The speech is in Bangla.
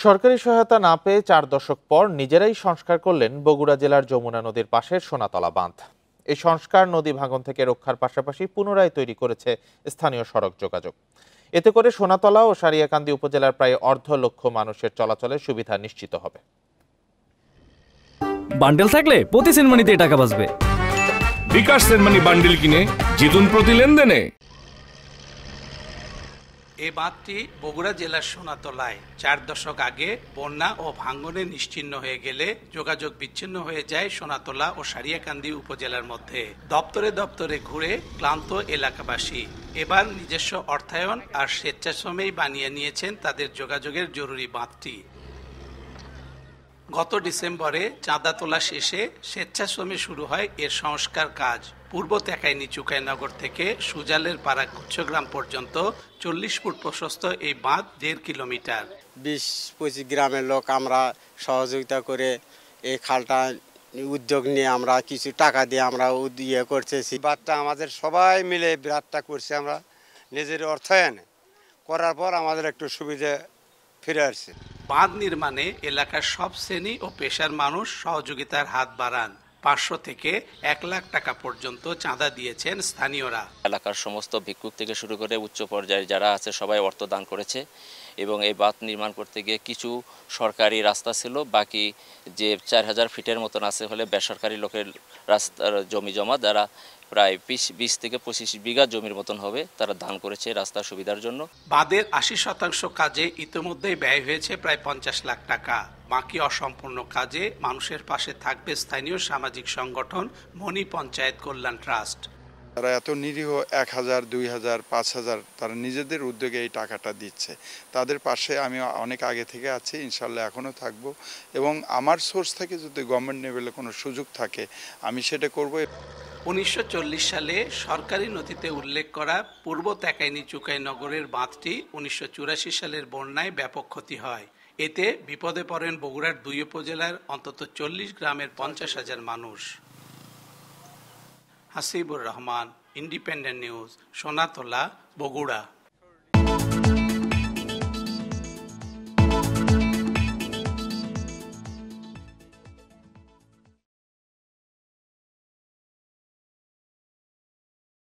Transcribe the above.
সরকারি সহায়তা না পেয়ে 4 দশক পর নিজেরাই সংস্কার করলেন বগুড়া জেলার যমুনা নদীর পাশের সোনাতলা বাঁধ। এই সংস্কার নদী ভাঙন থেকে রক্ষার পাশাপাশি পুনরায় তৈরি করেছে স্থানীয় সড়ক যোগাযোগ। এতে করে সোনাতলা ও সারিয়াকান্দি উপজেলার প্রায় 1.5 লক্ষ মানুষের চলাচলের সুবিধা নিশ্চিত হবে। বান্ডেল থাকলে প্রতি সেনমানিতে টাকা বাঁচবে। বিকাশ সেনমানি বান্ডেল কিনে জিতুন প্রতি লেনদেনে। এই বাঁধটি বগুড়া জেলার সোনাতলায় 4 দশক আগে বন্যা ও ভাঙনে নিশ্চিহ্ন হয়ে গেলে যোগাযোগ বিচ্ছিন্ন হয়ে যায় সোনাতলা ও সারিয়াকান্দি উপজেলার মধ্যে। দপ্তরে দপ্তরে ঘুরে ক্লান্ত এলাকাবাসী এবার নিজস্ব অর্থায়ন আর স্বেচ্ছাশ্রমেই বানিয়ে নিয়েছেন তাদের যোগাযোগের জরুরি বাঁধটি। গত ডিসেম্বরে চাঁদা তোলা শেষে স্বেচ্ছাশ্রমে শুরু হয় এর সংস্কার কাজ। পূর্ব তেকাইনি চুকাইনগর থেকে সুজালের পাড়া গুচ্ছগ্রাম পর্যন্ত 40 ফুট প্রশস্ত এই বাঁধ 1.5 কিলোমিটার। 20-25 গ্রামের লোক আমরা সহযোগিতা করে এই খালটা উদ্যোগ নিয়ে আমরা কিছু টাকা দিয়ে আমরা ইয়ে করতেছি। বাঁধটা আমাদের সবাই মিলে বিরাটটা করছি, আমরা নিজের অর্থায়নে করার পর আমাদের একটু সুবিধা ফিরে আসছে। বাঁধ নির্মাণে এলাকার সব শ্রেণী ও পেশার মানুষ সহযোগিতার হাত বাড়ান। 500 থেকে 1 লাখ টাকা পর্যন্ত চাঁদা দিয়েছেন স্থানীয়রা। এলাকার সমস্ত ভিক্ষুক থেকে শুরু করে উচ্চ পর্যায়ে যারা আছে সবাই অর্থ দান করেছে এবং এই বাঁধ নির্মাণ করতে গিয়ে কিছু সরকারি রাস্তা ছিল, বাকি যে 4000 ফিটের মতন আছে হলে বেসরকারি লোকের রাস্তার জমি জমা যারা প্রায় 20 থেকে 25 বিঘা জমির মতন হবে তারা দান করেছে রাস্তার সুবিধার জন্য। বাঁধের 80% কাজে ইতিমধ্যেই ব্যয় হয়েছে প্রায় 50 লাখ টাকা। বাকি অসম্পূর্ণ কাজে মানুষের পাশে থাকবে স্থানীয় সামাজিক সংগঠন মনি পঞ্চায়েত কল্যাণ ট্রাস্ট। তারা এত নিরীহ 1000, 2000, 5000 তারা নিজেদের উদ্যোগে এই টাকাটা দিচ্ছে। তাদের পাশে আমি অনেক আগে থেকে আছি, ইনশাল্লাহ এখনও থাকবো এবং আমার সোর্স থেকে যদি গভর্নমেন্ট লেভেলে কোনো সুযোগ থাকে আমি সেটা করব। 1940 সালে সরকারি নথিতে উল্লেখ করা পূর্ব তেকাইনি চুকাইনগরের বাঁধটি 1984 সালের বন্যায় ব্যাপক ক্ষতি হয়। এতে বিপদে পড়েন বগুড়ার 2 উপজেলার অন্তত 40 গ্রামের 50,000 মানুষ। Hasibur Rahman, independent news, Sonatala, Bogura.